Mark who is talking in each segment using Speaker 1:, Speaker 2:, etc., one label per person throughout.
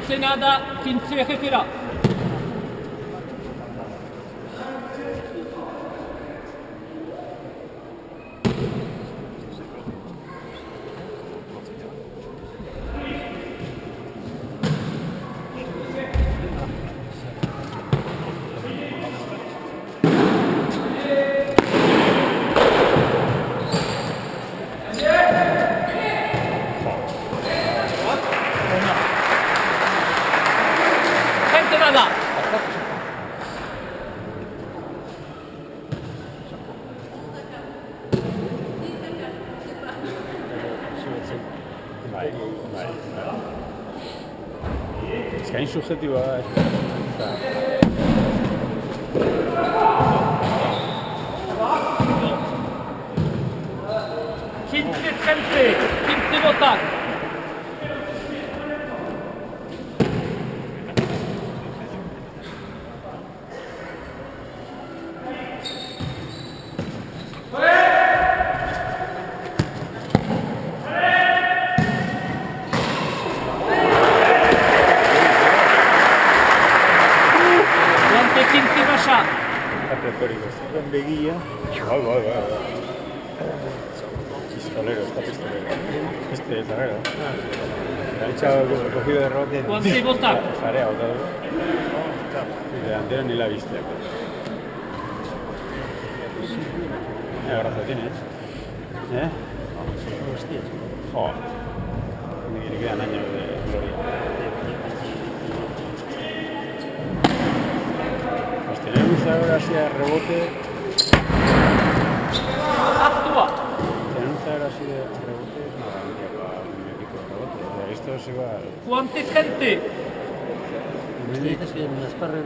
Speaker 1: 15 nada, 15 ejecera. Nada.
Speaker 2: Eskain subjetiboa da.
Speaker 1: Quince votar.
Speaker 2: Retórico, en Beguilla. Pistolero, está pistolero. Este es Herrera. Ha echado el cogido de rebote.
Speaker 1: ¿Cuánto votar?
Speaker 2: Fareado todo. El delantero ni la viste. Mira, brazo tiene. ¿Eh? Hostia. Oh. Le quedan años de gloria. Ahora sí a rebote.
Speaker 1: Actúa.
Speaker 2: Tener ahora sí de rebote es una garantía para un equipo de rebote. Esto es igual.
Speaker 1: ¿Cuánta gente?
Speaker 3: Me dices que en las parras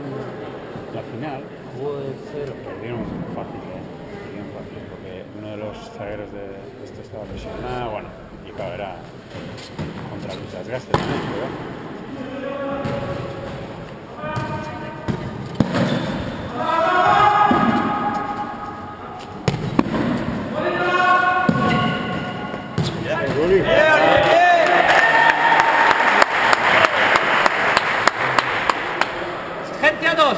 Speaker 2: La final
Speaker 3: puede ser.
Speaker 2: perdieron fácil, perdieron fácil porque uno de los zagueros de esto estaba lesionado, bueno, y claro, era contra los desgastes también, pero
Speaker 1: Gente a dos.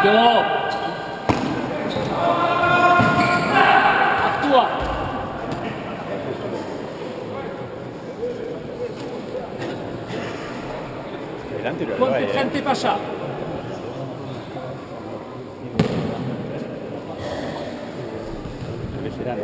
Speaker 1: Yo. Actúa. ¿Cuánta gente pasa?
Speaker 2: Será